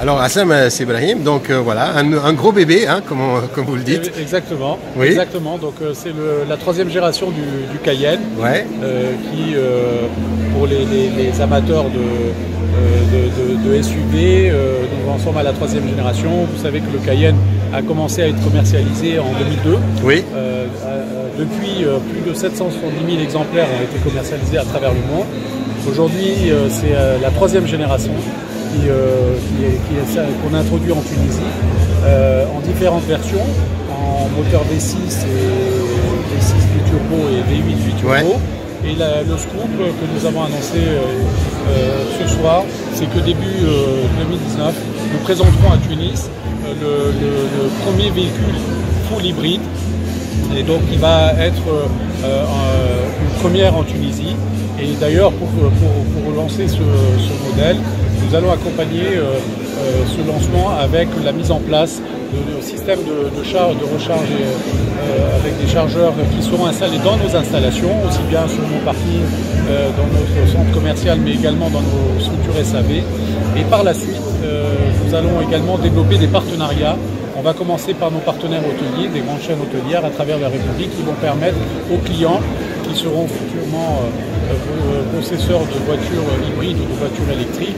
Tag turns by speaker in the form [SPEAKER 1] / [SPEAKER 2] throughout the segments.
[SPEAKER 1] Alors Hassam Ibrahim, donc voilà, un gros bébé, hein, comme vous le dites.
[SPEAKER 2] Exactement.
[SPEAKER 1] Oui.
[SPEAKER 2] Exactement. Donc c'est la troisième génération du Cayenne,
[SPEAKER 1] Ouais.
[SPEAKER 2] qui pour les amateurs de SUV, nous en sommes à la troisième génération. Vous savez que le Cayenne a commencé à être commercialisé en 2002.
[SPEAKER 1] Oui.
[SPEAKER 2] Depuis, plus de 770 000 exemplaires ont été commercialisés à travers le monde. Aujourd'hui, c'est la troisième génération qu'on a introduit en Tunisie, en différentes versions, en moteur V6 et V6 biturbo et V8 biturbo.
[SPEAKER 1] Ouais.
[SPEAKER 2] Et le scoop que nous avons annoncé ce soir, c'est que début 2019, nous présenterons à Tunis le premier véhicule full hybride. Et donc il va être une première en Tunisie. Et d'ailleurs, pour lancer ce modèle, nous allons accompagner ce lancement avec la mise en place de systèmes de recharge avec des chargeurs qui seront installés dans nos installations, aussi bien sur nos parkings, dans notre centre commercial, mais également dans nos structures SAV. Et par la suite, nous allons également développer des partenariats. On va commencer par nos partenaires hôteliers, des grandes chaînes hôtelières à travers la République qui vont permettre aux clients qui seront futurement possesseurs de voitures hybrides ou de voitures électriques,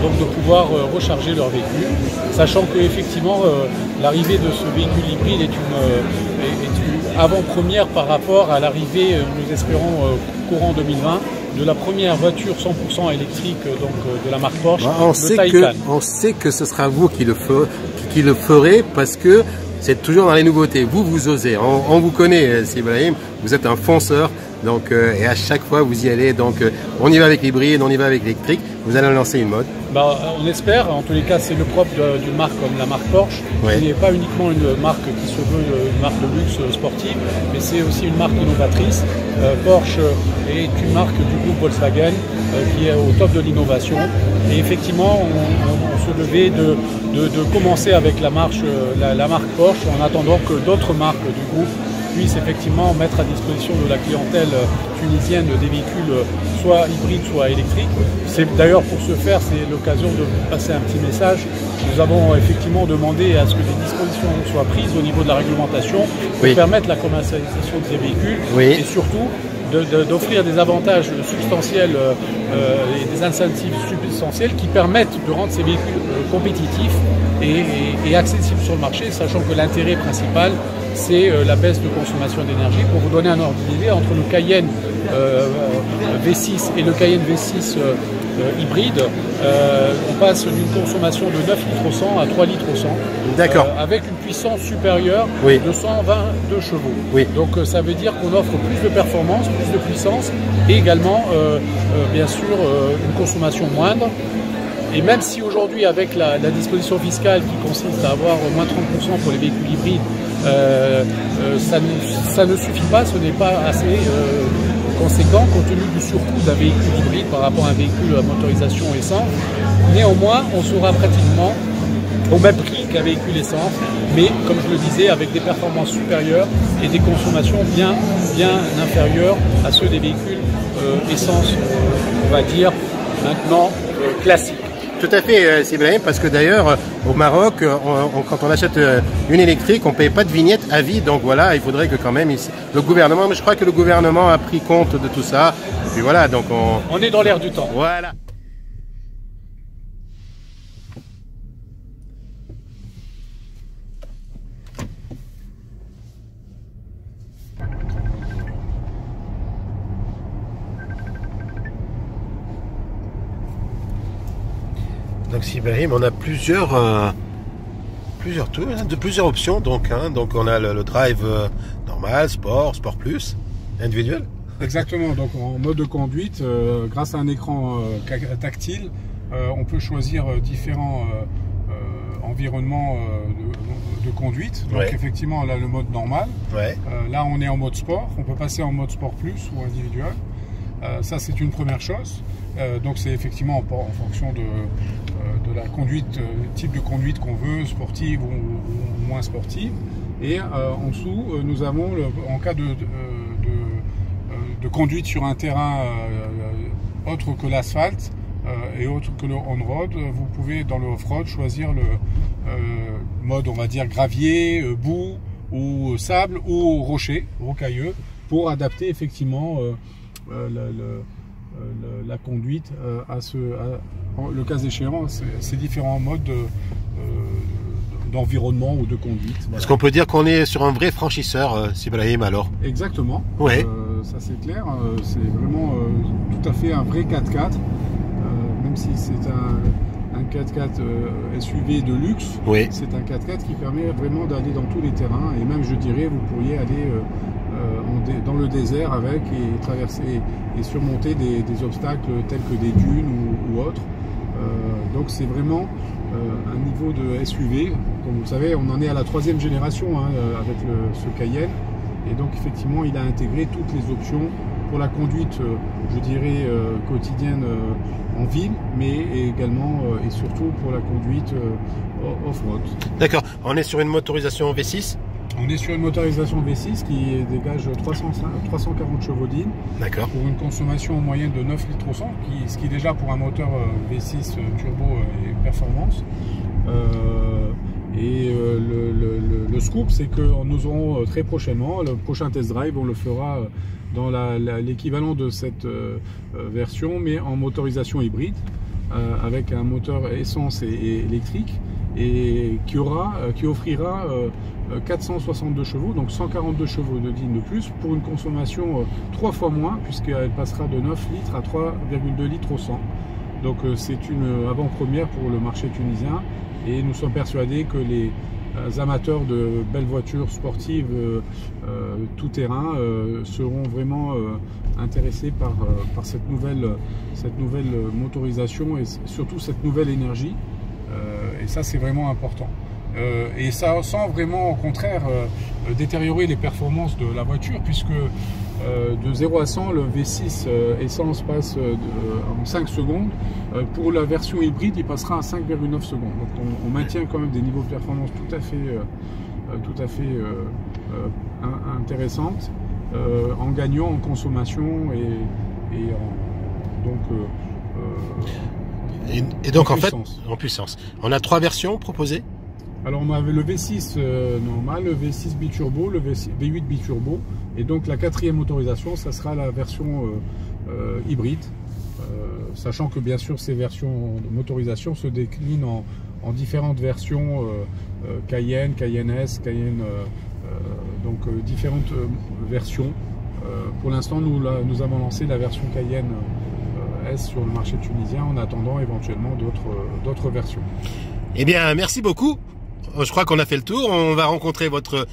[SPEAKER 2] donc de pouvoir recharger leur véhicule, sachant qu'effectivement l'arrivée de ce véhicule hybride est une avant-première par rapport à l'arrivée, nous espérons courant 2020, de la première voiture 100% électrique de la marque Porsche, le Taycan.
[SPEAKER 1] On sait que ce sera vous qui le ferez parce que c'est toujours dans les nouveautés. Vous osez. On vous connaît, Ibrahim. Vous êtes un fonceur. Donc, et à chaque fois, vous y allez. Donc, on y va avec l'hybride, on y va avec l'électrique. Vous allez lancer une mode.
[SPEAKER 2] On espère. En tous les cas, c'est le propre d'une marque comme la marque Porsche.
[SPEAKER 1] Ouais.
[SPEAKER 2] Qui n'est pas uniquement une marque qui se veut une marque de luxe sportive, mais c'est aussi une marque innovatrice. Porsche est une marque du groupe Volkswagen qui est au top de l'innovation. Et effectivement, on se devait de commencer avec la marque Porsche en attendant que d'autres marques du groupe puissent effectivement mettre à disposition de la clientèle tunisienne des véhicules soit hybrides, soit électriques. C'est d'ailleurs pour ce faire, c'est l'occasion de passer un petit message. Nous avons effectivement demandé à ce que des dispositions soient prises au niveau de la réglementation pour permettre la commercialisation de ces véhicules et surtout d'offrir des avantages substantiels et des incentives substantiels qui permettent de rendre ces véhicules compétitifs et accessibles sur le marché, sachant que l'intérêt principal, c'est la baisse de consommation d'énergie. Pour vous donner un ordre d'idée, entre le Cayenne V6 et le Cayenne V6 hybride, on passe d'une consommation de 9 litres au 100 à 3 litres au 100.
[SPEAKER 1] D'accord.
[SPEAKER 2] Avec une puissance supérieure de 122 chevaux. Oui. Donc ça veut dire qu'on offre plus de performance, plus de puissance et également, bien sûr, une consommation moindre. Et même si aujourd'hui, avec la disposition fiscale qui consiste à avoir moins 30% pour les véhicules hybrides, ça ne suffit pas, ce n'est pas assez conséquent compte tenu du surcoût d'un véhicule hybride par rapport à un véhicule à motorisation essence. Néanmoins, on sera pratiquement au même prix qu'un véhicule essence, mais comme je le disais, avec des performances supérieures et des consommations bien inférieures à ceux des véhicules essence, on va dire, maintenant classiques.
[SPEAKER 1] Tout à fait, Ibrahim, parce que d'ailleurs, au Maroc, quand on achète une électrique, on ne paye pas de vignette à vie. Donc voilà, il faudrait que quand même le gouvernement, mais je crois que le gouvernement a pris compte de tout ça. Et puis voilà, donc
[SPEAKER 2] on est dans l'air du temps.
[SPEAKER 1] Voilà. Donc Ibrahim, on a plusieurs options donc, donc on a le drive normal, sport plus, individuel.
[SPEAKER 3] Exactement, donc en mode de conduite, grâce à un écran tactile, on peut choisir différents environnements de conduite. Donc effectivement, là le mode normal. Là on est en mode sport, on peut passer en mode sport plus ou individuel. Ça c'est une première chose. Donc c'est effectivement en fonction de la conduite, type de conduite qu'on veut, sportive ou moins sportive. Et en dessous, nous avons, en cas de conduite sur un terrain autre que l'asphalte, et autre que le on-road. Vous pouvez dans le off-road choisir le mode, on va dire, gravier, boue ou sable ou rocher, rocailleux, pour adapter effectivement la conduite le cas échéant, ces différents modes d'environnement ou de conduite. Voilà.
[SPEAKER 1] Est-ce qu'on peut dire qu'on est sur un vrai franchisseur, Sibrahim, alors?
[SPEAKER 3] Exactement,
[SPEAKER 1] ouais.
[SPEAKER 3] Ça c'est clair, c'est vraiment tout à fait un vrai 4x4, même si c'est un 4x4 SUV de luxe,
[SPEAKER 1] oui.
[SPEAKER 3] C'est un 4x4 qui permet vraiment d'aller dans tous les terrains, et même je dirais vous pourriez aller dans le désert avec et traverser et surmonter des obstacles tels que des dunes ou autres. Donc c'est vraiment un niveau de SUV. Comme vous le savez, on en est à la 3e génération avec ce Cayenne, et donc effectivement il a intégré toutes les options pour la conduite, je dirais, quotidienne en ville, mais également et surtout pour la conduite off-road.
[SPEAKER 1] D'accord, on est sur une motorisation V6?
[SPEAKER 3] On est sur une motorisation V6 qui dégage 340 chevaux-dignes. D'accord. Pour une consommation en moyenne de 9 litres au 100, ce qui est déjà pour un moteur V6 turbo et performance. Le scoop, c'est que nous aurons très prochainement, le prochain test drive, on le fera dans l'équivalent de cette version, mais en motorisation hybride, avec un moteur essence et électrique, et qui offrira 462 chevaux, donc 142 chevaux de digne de plus, pour une consommation 3 fois moins, puisqu'elle passera de 9 litres à 3,2 litres au 100. Donc c'est une avant-première pour le marché tunisien, et nous sommes persuadés que les amateurs de belles voitures sportives tout-terrain seront vraiment intéressés par cette nouvelle motorisation et surtout cette nouvelle énergie. Et ça, c'est vraiment important. Et ça, sans vraiment, au contraire, détériorer les performances de la voiture, puisque de 0 à 100, le V6 essence passe en 5 secondes. Pour la version hybride, il passera à 5,9 secondes. Donc on maintient quand même des niveaux de performance tout à fait intéressantes, en gagnant en consommation
[SPEAKER 1] et donc en fait, en puissance. On a 3 versions proposées.
[SPEAKER 3] Alors on avait le V6 normal, le V6 biturbo, le V8 biturbo, et donc la 4e motorisation, ça sera la version hybride, sachant que bien sûr ces versions de motorisation se déclinent en différentes versions, Cayenne, Cayenne S, Cayenne, donc différentes versions. Pour l'instant, nous avons lancé la version Cayenne S sur le marché tunisien, en attendant éventuellement d'autres versions.
[SPEAKER 1] Eh bien, merci beaucoup. Je crois qu'on a fait le tour. On va rencontrer votre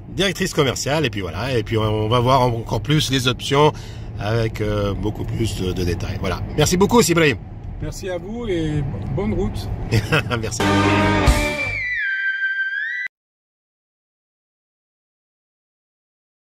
[SPEAKER 1] directrice commerciale, et puis voilà. Et puis on va voir encore plus les options avec beaucoup plus de détails. Voilà. Merci beaucoup, Sibrahim.
[SPEAKER 3] Merci à vous et bonne route.
[SPEAKER 1] Merci.